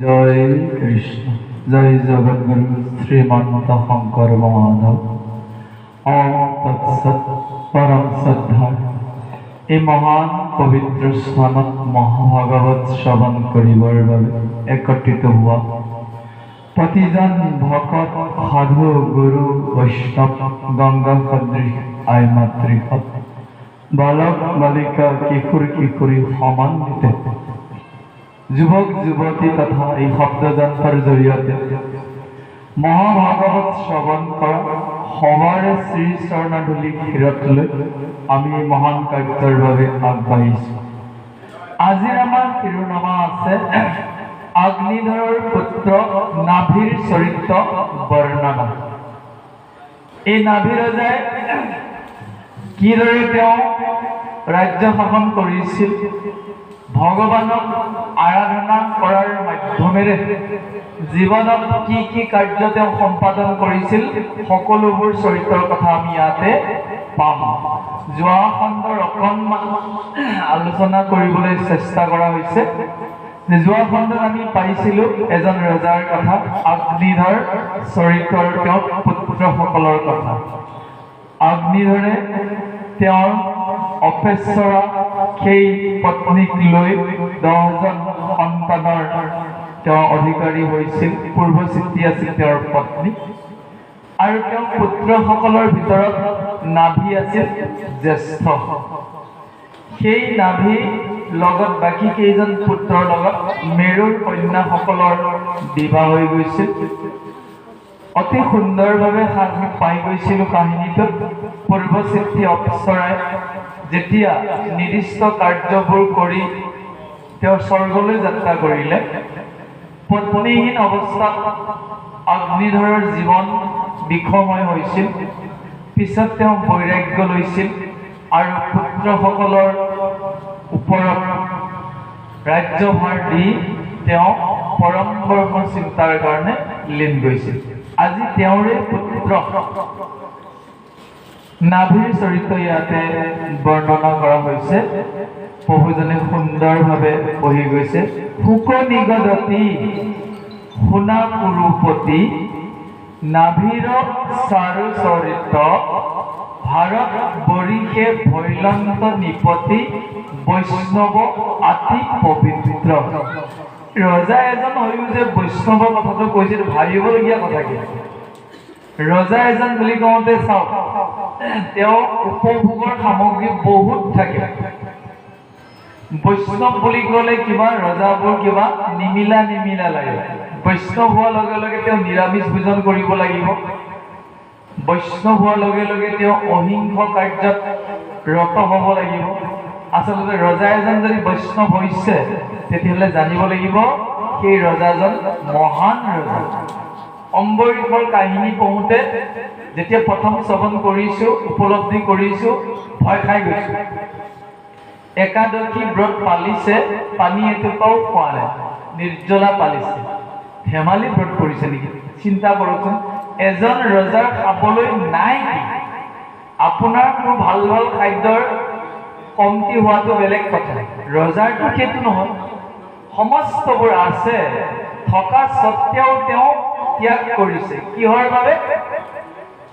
জয় কৃষ্ণ। জয় জগদ্গুৰু শ্ৰীমন্ত শঙ্কৰ মহাদেব। ওম তৎসৎ। পৰম শ্ৰদ্ধা এই মহান পবিত্ৰ স্থানত মহাভাগৱত শ্ৰৱণ কৰিবৰ বাবে একত্ৰিত হোৱা প্ৰতিজন ভকত সাধু গুৰু বৈষ্ণৱ গংগা সদৃশ আই মাতৃসত বালক বালিকা কিশোৰ কিশোৰী সমন্বিত যুৱক যুৱতী তথা এই শব্দযন্ত্ৰৰ জৰিয়তে মহাভাগৱত শ্ৰৱণ কৰা সবাৰে শ্ৰী চৰণাধূলি শিৰত লৈ আমি মহান কাৰ্যৰ বাবে আগবাঢ়িছোঁ। আজিৰ আমাৰ শিৰোনামা আছে অগ্নিধৰৰ পুত্ৰ নাভিৰ চৰিত্ৰ বৰ্ণনা। এই নাভি ৰজাই কিদৰে তেওঁ ৰাজ্য শাসন কৰিছিল, ভগৱানক আৰাধনা কৰাৰ মাধ্যমেৰে জীৱনত কি কি কাৰ্য তেওঁ সম্পাদন কৰিছিল, সকলোবোৰ চৰিত্ৰৰ কথা আমি ইয়াতে পাম। যোৱা খণ্ডৰ অকণমান আলোচনা কৰিবলৈ চেষ্টা কৰা হৈছে। যোৱা খণ্ডত আমি পাইছিলোঁ এজন ৰজাৰ কথা, অগ্নিধৰ চৰিত্ৰৰ তেওঁৰ পুত্ৰসকলৰ কথা। অগ্নিধৰে তেওঁৰ অপেশ্বৰা সেই পত্নীক লৈ 10জন সন্তানৰ তেওঁ অধিকাৰী হৈছিল। পূৰ্বচিত্ৰী আছিল তেওঁৰ পত্নী, আৰু তেওঁৰ পুত্ৰসকলৰ ভিতৰত নাভি আছিল জ্যেষ্ঠ। সেই নাভি লগত বাকী কেইজন পুত্ৰৰ লগত মেৰুৰ কন্যাসকলৰ বিবাহ হৈ গৈছিল। অতি সুন্দৰভাৱে আমি পাই গৈছিলোঁ কাহিনীটোত। পূৰ্বচিত্ৰী অপ্সৰাই যেতিয়া নিৰ্দিষ্ট কাৰ্যবোৰ কৰি তেওঁ স্বৰ্গলৈ যাত্ৰা কৰিলে, পত্নীহীন অৱস্থাত অগ্নিধৰৰ জীৱন বিষময় হৈছিল। পিছত তেওঁ বৈৰাগ্য লৈছিল আৰু পুত্ৰসকলৰ ওপৰত ৰাজ্যভাৰ দি তেওঁ পৰম ব্ৰহ্ম চিন্তাৰ কাৰণে লীন গৈছিল। আজি তেওঁৰে পুত্ৰ নাভিৰ চৰিত্ৰ ইয়াতে বৰ্ণনা কৰা হৈছে। প্ৰভুজনে সুন্দৰভাৱে পঢ়ি গৈছে। শুক নিগদতি শুনা কুৰুপতি নাভিৰ চাৰু চৰিত্ৰ ভাৰত বৰিষে ভৈলন্ত নিপতি বৈষ্ণৱ আতি পবিত্ৰ। ৰজা এজন হৈও যে বৈষ্ণৱ কথাটো কৈছিল, ভাবিবলগীয়া কথা কি। ৰজা এজন বুলি কওঁতে চাওক, তেওঁ উপভোগৰ সামগ্ৰী বহুত থাকে। বৈষ্ণৱ বুলি ক'লে কিবা ৰজাবোৰ কিবা নিমিলা নিমিলা লাগে। বৈষ্ণৱ হোৱাৰ লগে লগে তেওঁ নিৰামিষ ভোজন কৰিব লাগিব। বৈষ্ণৱ হোৱাৰ লগে লগে তেওঁ অহিংস কাৰ্যত ৰত হ'ব লাগিব। আচলতে ৰজা এজন যদি বৈষ্ণৱ হৈছে, তেতিয়াহ'লে জানিব লাগিব সেই ৰজাজন মহান ৰজা। অম্বৰীষৰ কাহিনী পঢ়োঁতে যেতিয়া প্ৰথম শ্ৰৱণ কৰিছোঁ, উপলব্ধি কৰিছোঁ, ভয় খাই গৈছোঁ। একাদশী ব্ৰত পালিছে, পানী এটোপাও খোৱা নাই, নিৰ্জলা পালিছে। ধেমালি ব্ৰত কৰিছে নেকি? চিন্তা কৰকচোন, এজন ৰজাৰ খাবলৈ নাই কি? আপোনাৰ কোনো ভাল ভাল খাদ্যৰ কমতি হোৱাটো বেলেগ কথা, ৰজাৰটো সেইটো নহয়। সমস্তবোৰ আছে, থকা স্বত্বেও তেওঁ ত্যাগ কৰিছে। কিহৰ বাবে?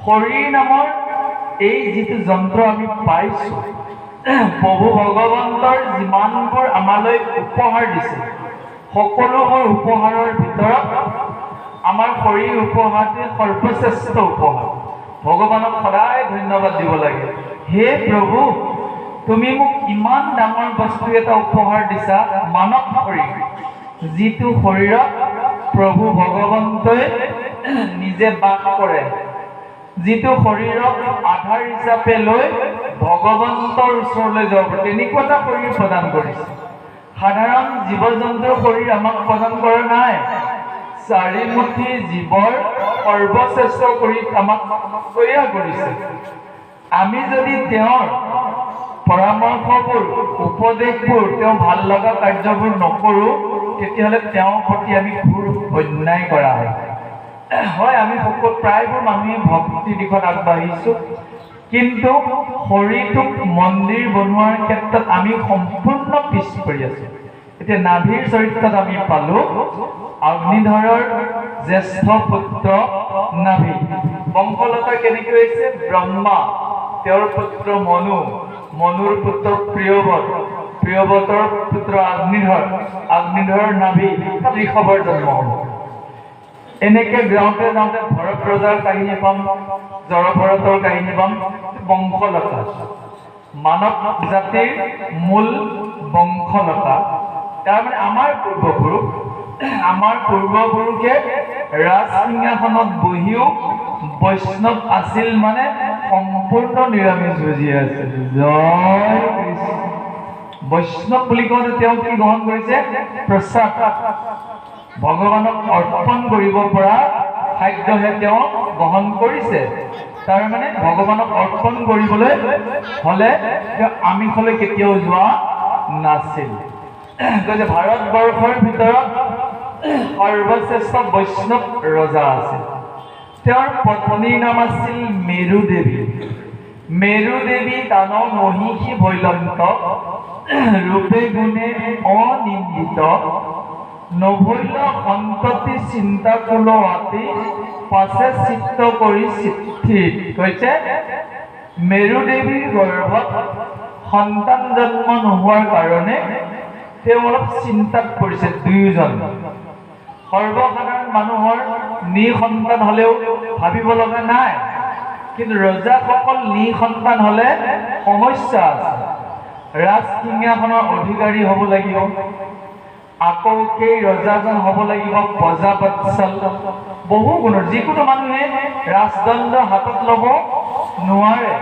শৰীৰ নামৰ এই যিটো যন্ত্ৰ আমি পাইছোঁ, প্ৰভু ভগৱন্তৰ যিমানবোৰ আমালৈ উপহাৰ দিছে, সকলোবোৰ উপহাৰৰ ভিতৰত আমাৰ শৰীৰ উপহাৰটোৱে সৰ্বশ্ৰেষ্ঠ উপহাৰ। ভগৱানক সদায় ধন্যবাদ দিব লাগে। হে প্ৰভু, তুমি মোক ইমান ডাঙৰ বস্তু এটা উপহাৰ দিছা, মানৱ শৰীৰ, যিটো শৰীৰত প্ৰভু ভগৱন্তই নিজে বাস কৰে, যিটো শৰীৰক আধাৰ হিচাপে লৈ ভগৱন্তৰ ওচৰলৈ যাব, তেনেকুৱা এটা শৰীৰ প্ৰদান কৰিছে। সাধাৰণ জীৱ জন্তুৰ শৰীৰ আমাক প্ৰদান কৰা নাই। চাৰিমুঠি জীৱৰ সৰ্বশ্ৰেষ্ঠ শৰীৰ আমাক তৈয়াৰ কৰিছে। আমি যদি তেওঁৰ পৰামৰ্শবোৰ, উপদেশবোৰ, তেওঁ ভাল লগা কাৰ্যবোৰ নকৰোঁ, তেতিয়াহ'লে তেওঁৰ প্ৰতি আমি ঘোৰ অন্যায় কৰা হয়। আমি সকলো প্ৰায়বোৰ মানুহে ভক্তি দিশত আগবাঢ়িছোঁ, কিন্তু শৰীৰটোক মন্দিৰ বনোৱাৰ ক্ষেত্ৰত আমি সম্পূৰ্ণ পিছ পৰি আছোঁ। এতিয়া নাভিৰ চৰিত্ৰত আমি পালো অগ্নিধৰৰ জ্যেষ্ঠ পুত্ৰ নাভি। বংশলতা কেনেকৈ হৈছে? ব্ৰহ্মা, তেওঁৰ পুত্ৰ মনু, মনুৰ পুত্ৰ প্ৰিয়ব্ৰত, প্ৰিয়ব্ৰতৰ পুত্ৰ অগ্নিধৰ, অগ্নিধৰৰ নাভি ঋষভৰ জন্ম হ'ব। এনেকে যাওঁতে যাওঁতে ভৰত ৰজাৰ কাহিনী পাম, জড়ভৰতৰ কাহিনী পাম। বংশলতা মানৱ জাতিৰ মূল বংশলতা। তাৰমানে আমাৰ পূৰ্বপুৰুষে ৰাজ সিংহাসনত বহিও বৈষ্ণৱ আছিল, মানে সম্পূৰ্ণ নিৰামিষভোজী আছিল। জয় কৃষ্ণ। বৈষ্ণৱ বুলি কওঁতে তেওঁ কি গ্ৰহণ কৰিছে? প্ৰসাদ, ভগৱানক অৰ্পণ কৰিব পৰা খাদ্যহে তেওঁ গ্ৰহণ কৰিছে। তাৰমানে ভগৱানক অৰ্পণ কৰিবলৈ হ'লে তেওঁ আমিষলৈ কেতিয়াও যোৱা নাছিল। কৈছে ভাৰতবৰ্ষৰ ভিতৰত সৰ্বশ্ৰেষ্ঠ বৈষ্ণৱ ৰজা আছিল। তেওঁৰ পত্নীৰ নাম আছিল মেৰু দেৱী। মেৰু দেৱী দানৱ মহিষী ভৈলন্ত, ৰূপে গুণে অনিন্দিত, নভৈল সন্ততি চিন্তা কুলৱাতি, পাছে চিত্ত কৰি চিঠিত। কৈছে মেৰু দেৱীৰ গৰ্ভত সন্তান জন্ম নোহোৱাৰ কাৰণে তেওঁ অলপ চিন্তাত পৰিছে। দুয়োজন সৰ্বসাধাৰণ মানুহৰ নিসন্তান হলেও ভাবিব লগা নাই, কিন্তু ৰজাসকল নিসন্তান হলে সমস্যা আছে। ৰাজ সিংহাসনৰ অধিকাৰী হ'ব লাগিব, আকৌ সেই ৰজাজন হ'ব লাগিব প্ৰজাবৎসল, বহু গুণৰ। যিকোনো মানুহে ৰাজদণ্ড হাতত ল'ব নোৱাৰে।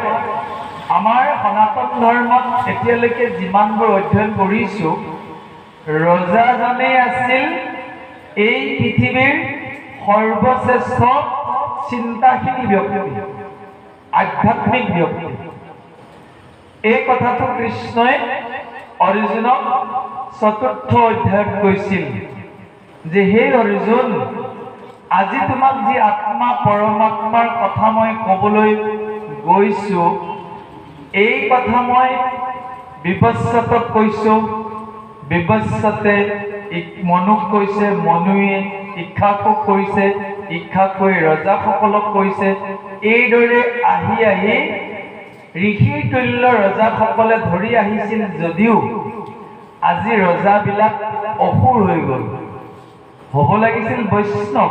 আমাৰ সনাতন ধৰ্মত এতিয়ালৈকে যিমানবোৰ অধ্যয়ন কৰিছো, ৰজাজনেই আছিল এই পৃথিৱীৰ সৰ্বশ্ৰেষ্ঠ চিন্তাশীল ব্যক্তি, আধ্যাত্মিক ব্যক্তি। এই কথাটো কৃষ্ণই অৰ্জুনক চতুৰ্থ অধ্যায়ত কৈছিল যে হে অৰ্জুন, আজি তোমাক যি আত্মা পৰমাত্মাৰ কথা মই ক'বলৈ গৈছো, এই কথা মই বিভৎসতক কৈছো, বিভৎসতে মনুক কৈছে, মনুৱে ইক্ষাকক কৈছে, ইক্ষাকৈ ৰজাসকলক কৈছে। এইদৰে আহি আহি ঋষিৰ তুল্য ৰজাসকলে ধৰি আহিছিল যদিও আজি ৰজাবিলাক অসুৰ হৈ গ'ল। হ'ব লাগিছিল বৈষ্ণৱ,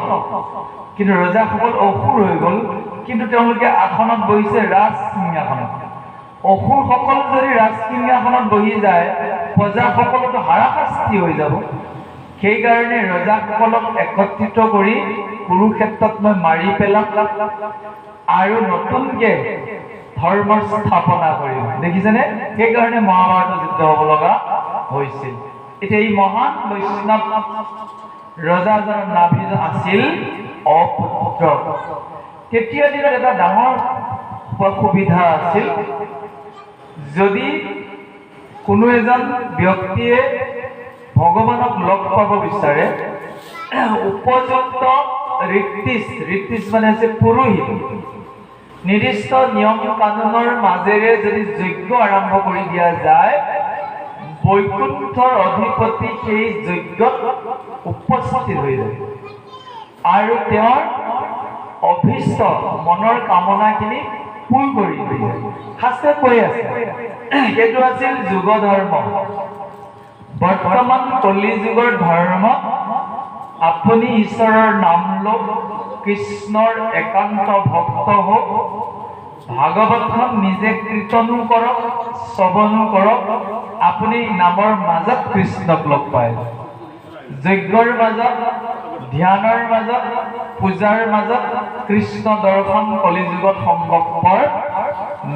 কিন্তু ৰজাসকল অসুৰ হৈ গ'ল। কিন্তু তেওঁলোকে আসনত বহিছে ৰাজ সিংহাসনত। অসুৰসকল যদি ৰাজ সিংহাসনত বহি যায়, প্ৰজাসকলতো হাৰাশাস্তি হৈ যাব। সেইকাৰণে ৰজাসকলক একত্ৰিত কৰি কুৰুক্ষেত্ৰত মই মাৰি পেলাম আৰু নতুনকে ধৰ্ম স্থাপনা কৰিম। দেখিছেনে? সেইকাৰণে মহাভাৰতৰ যুদ্ধ হ'ব লগা হৈছিল। এতিয়া এই মহান বৈষ্ণৱ ৰজাজনৰ নাভিজন আছিল অপুত্ৰ। তেতিয়া দিনত এটা ডাঙৰ সুবিধা আছিল, যদি কোনো এজন ব্যক্তিয়ে ভগৱানক লগ পাব বিচাৰে, উপযুক্ত ঋত্বিজ মানে হৈছে পুৰোহিত, নিৰ্দিষ্ট নিয়ম কানুনৰ মাজেৰে যদি যজ্ঞ আৰম্ভ কৰি দিয়া যায়, বৈকুণ্ঠৰ অধিপতি সেই যজ্ঞত উপস্থিত হৈ যায় আৰু তেওঁৰ অভীষ্ট মনৰ কামনাখিনি পূৰ কৰি দিয়ে। শাস্ত্ৰে কৈ আছে, সেইটো আছিল যুগ ধৰ্ম। বৰ্তমান কলি যুগৰ ধৰ্ম, আপুনি ঈশ্বৰৰ নাম লওক, কৃষ্ণৰ একান্ত ভক্ত হওক, ভাগৱতখন নিজে কীৰ্তনো কৰক, শ্ৰৱণো কৰক, আপুনি নামৰ মাজত কৃষ্ণক লগ পায়। যজ্ঞৰ মাজত, ধ্যানৰ মাজত, পূজাৰ মাজত কৃষ্ণ দৰ্শন কলিযুগত সম্ভৱপৰ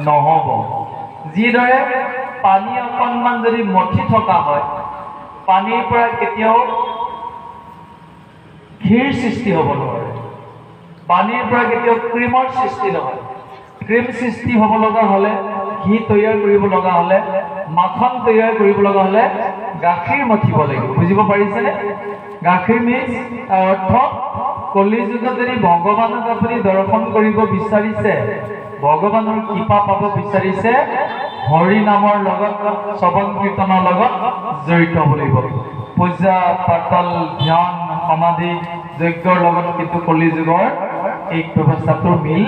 নহ'ব। যিদৰে পানী অকণমান যদি মঠি থকা হয়, পানীৰ পৰা কেতিয়াও ঘিৰ সৃষ্টি হ'ব নোৱাৰে, পানীৰ পৰা কেতিয়াও ক্ৰীমৰ সৃষ্টি নহয়। ক্ৰীম সৃষ্টি হ'ব লগা হ'লে, ঘি তৈয়াৰ কৰিব লগা হ'লে, মাখন তৈয়াৰ কৰিব লগা হ'লে গাখীৰ মঠিব লাগিব। বুজিব পাৰিছেনে? গাখীৰ মিন্স তাৰ অৰ্থ, কলিযুগত যদি ভগৱানক আপুনি দৰ্শন কৰিব বিচাৰিছে, ভগৱানৰ কৃপা পাব বিচাৰিছে, হৰি নামৰ লগত, শ্ৰৱণ কীৰ্তনৰ লগত জড়িত হ'ব লাগিব। পূজা পাতল ধ্যান সমাধি যজ্ঞৰ লগত কিন্তু কলি যুগৰ এই ব্যৱস্থাটোৰ মিল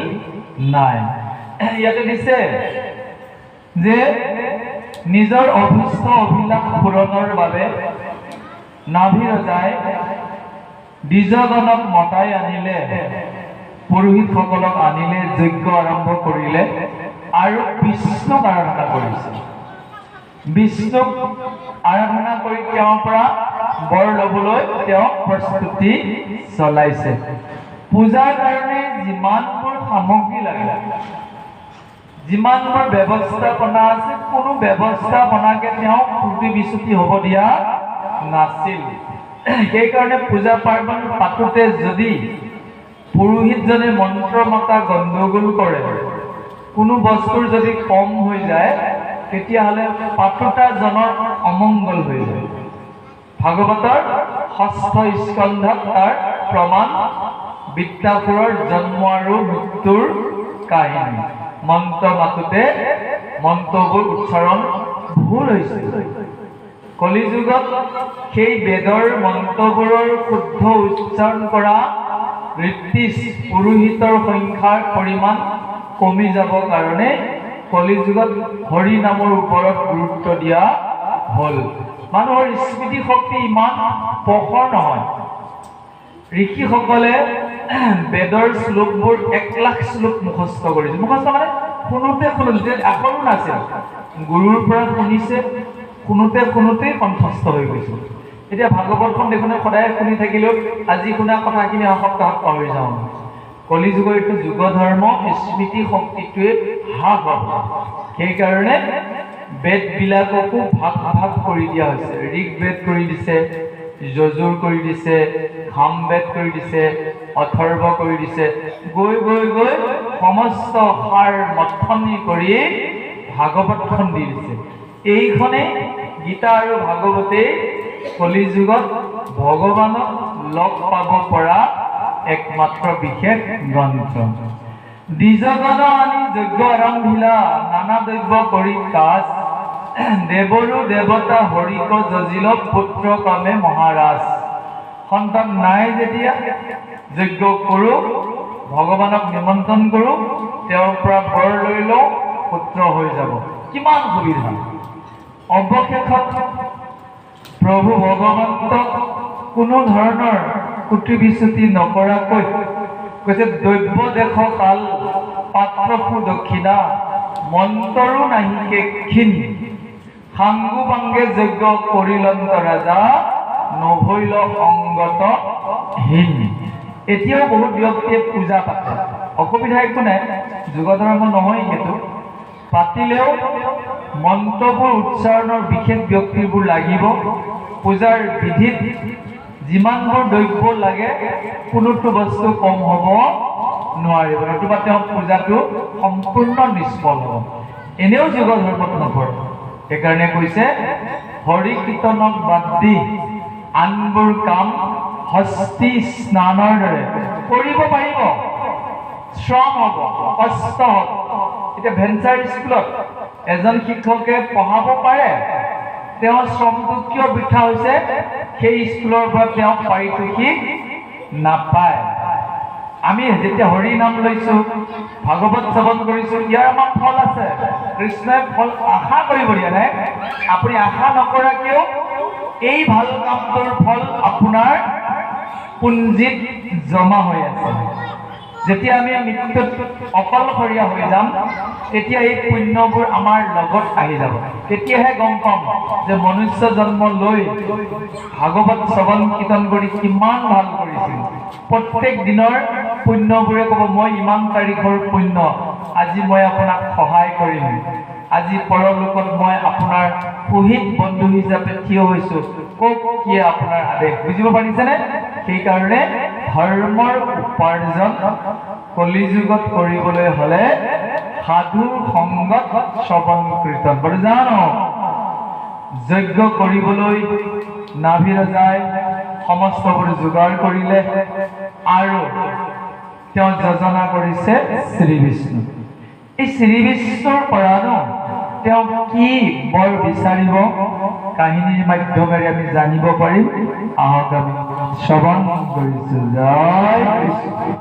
নাই। ইয়াতে দিছে যে নিজৰ অভিষ্ট অভিলাষ পূৰণৰ বাবে নাভি ৰজাই দ্বিজগণক মতাই আনিলে, পুৰোহিতসকলক আনিলে, যজ্ঞ আৰম্ভ কৰিলে আৰু বিষ্ণুক আৰাধনা কৰিছে। বিষ্ণুক আৰাধনা কৰি তেওঁৰ পৰা বৰ ল'বলৈ তেওঁ প্ৰস্তুতি চলাইছে। পূজাৰ কাৰণে যিমানবোৰ সামগ্ৰী লাগে, যিমানবোৰ ব্যৱস্থাপনা আছে, কোনো ব্যৱস্থাপনাকে তেওঁ ত্ৰুটি বিচ্যুতি হ'ব দিয়া নাছিল। সেইকাৰণে পূজা পাৰ্বণ পাতোতে যদি পুৰোহিতজনে মন্ত্ৰ মতা গণ্ডগোল কৰে, কোনো বস্তুৰ যদি কম হৈ যায়, তেতিয়াহ'লে পাতোতাজনৰ অমংগল হৈ যায়। ভাগৱতৰ ৬ষ্ঠ স্কন্ধত তাৰ প্ৰমাণ বৃত্তাসুৰৰ জন্ম আৰু মৃত্যুৰ কাহিনী। মন্ত্ৰ মাতোতে মন্ত্ৰবোৰ উচ্চাৰণ ভুল হৈছিল। কলিযুগত সেই বেদৰ মন্ত্ৰবোৰৰ শুদ্ধ উচ্চাৰণ কৰা ঋত্বিজ পুৰোহিতৰ সংখ্যাৰ পৰিমাণ কমি যাব কাৰণে কলিযুগত হৰি নামৰ ওপৰত গুৰুত্ব দিয়া হ'ল। মানুহৰ স্মৃতি শক্তি ইমান প্ৰখৰ নহয়। ঋষিসকলে বেদৰ শ্লোকবোৰ 1,00,000 শ্লোক মুখস্থ কৰিছিল। মুখস্থ মানে শুনোতে আখৰো নাছিল, গুৰুৰ পৰা শুনিছে, শুনোতেই কণ্ঠস্থ হৈ গৈছিল। এতিয়া ভাগৱতখন দেখোন সদায় শুনি থাকিলেও আজি শুনা কথাখিনি সপ্তাহত পাহৰি যাওঁ। কলিযুগৰ এইটো যুগ ধৰ্ম, স্মৃতি শক্তিটোৱে হ্ৰাস হ'ব। সেইকাৰণে বেদবিলাককো ভাগ ভাগ কৰি দিয়া হৈছে। ঋগ্বেদ কৰি দিছে, যজুৰ কৰি দিছে, সামবেদ কৰি দিছে, অথৰ্ব কৰি দিছে। গৈ গৈ গৈ সমস্ত সাৰ মথনি কৰি ভাগৱতখন দি দিছে। এইখনে গীতা আৰু ভাগৱতেই কলিযুগত ভগৱানক লগ পাব পৰা একমাত্ৰ বিশেষ গ্ৰন্থ। দ্বিজগণ আনি যজ্ঞ আৰম্ভিলা, নানা দ্ৰব্য কৰি কাজ, দেৱৰো দেৱতা হৰিক যজিল, পুত্ৰ কামে মহাৰাজ। সন্তান নাই যেতিয়া যজ্ঞ কৰোঁ, ভগৱানক নিমন্ত্ৰণ কৰোঁ, তেওঁৰ পৰা বৰ লৈ লওঁ, পুত্ৰ হৈ যাব। কিমান সুবিধা! অৱশেষত প্ৰভু ভগৱন্তক কোনো ধৰণৰ ত্ৰুটি বিচ্যুতি নকৰাকৈ কৈছে, দ্ৰব্য দেখ কাল পাত্ৰকো দক্ষিণা, মন্তৰো নাহিকে ক্ষীণ, সাংগু বাংগে যজ্ঞ কৰিলন্ত ৰাজা, নভৈল অংগত হীন। এতিয়াও বহুত ব্যক্তিয়ে পূজা পাতে, অসুবিধা একো নাই, যুগ ধৰ্ম নহয় সেইটো। পাতিলেও মন্ত্ৰবোৰ উচ্চাৰণৰ বিশেষ ব্যক্তিবোৰ লাগিব। পূজাৰ বিধিত যিমানবোৰ দ্ৰব্য লাগে, কোনোটো বস্তু কম হ'ব নোৱাৰিব, নতুবা তেওঁ পূজাটো সম্পূৰ্ণ নিষ্ফল হ'ব। এনেও যুগ ধৰ্মত নপৰে। সেইকাৰণে কৈছে, হৰি কীৰ্তনক বাদ দি আনবোৰ কাম হস্তি স্নানৰ দৰে কৰিব পাৰিব। শ্ৰম হ'ব, কষ্ট হ'ব। এতিয়া ভেঞ্চাৰ স্কুলত এজন শিক্ষকে পঢ়াব পাৰে, তেওঁৰ শ্ৰমটো কিয় বৃথা হৈছে? সেই স্কুলৰ পৰা তেওঁ পাৰিতোষিক নাপায়। আমি যেতিয়া হৰি নাম লৈছোঁ, ভাগৱত শ্ৰৱণ কৰিছোঁ, ইয়াৰ আমাৰ ফল আছে। কৃষ্ণই ফল আশা কৰিব দিয়া নাই। আপুনি আশা নকৰাকেও এই ভাল কামটোৰ ফল আপোনাৰ পুঞ্জীত জমা হৈ আছে। যেতিয়া আমি মৃত্যুত অকলশৰীয়া হৈ যাম, তেতিয়া এই পুণ্যবোৰ আমাৰ লগত আহি যাব। তেতিয়াহে গম পাম যে মনুষ্য জন্ম লৈ ভাগৱত শ্ৰৱণ কীৰ্তন কৰি কিমান ভাল কৰিছিল। প্ৰত্যেক দিনৰ পুণ্যবোৰে ক'ব, মই ইমান তাৰিখৰ পুণ্য, আজি মই আপোনাক সহায় কৰিম, আজি পৰলোকত মই আপোনাৰ সহিত বন্ধু হিচাপে থিয় হৈছোঁ, কওক কি আপোনাৰ আদেশ। বুজিব পাৰিছেনে? সেইকাৰণে ধৰ্মৰ উপাৰ্জন কলিযুগত কৰিবলৈ হ'লে সাধুৰ সংগত শ্ৰৱণ কীৰ্তন বাৰু জানো। যজ্ঞ কৰিবলৈ নাভি ৰজাই সমস্তবোৰ যোগাৰ কৰিলে আৰু তেওঁ যোজনা কৰিছে শ্ৰী বিষ্ণু। এই শ্ৰী বিষ্ণুৰ পৰানো তেওঁ কি বৰ বিচাৰিব কাহিনীৰ মাধ্যমেৰে আমি জানিব পাৰিম। আহক আমি শ্ৰৱণ কৰিছোঁ। জয় কৃষ্ণ।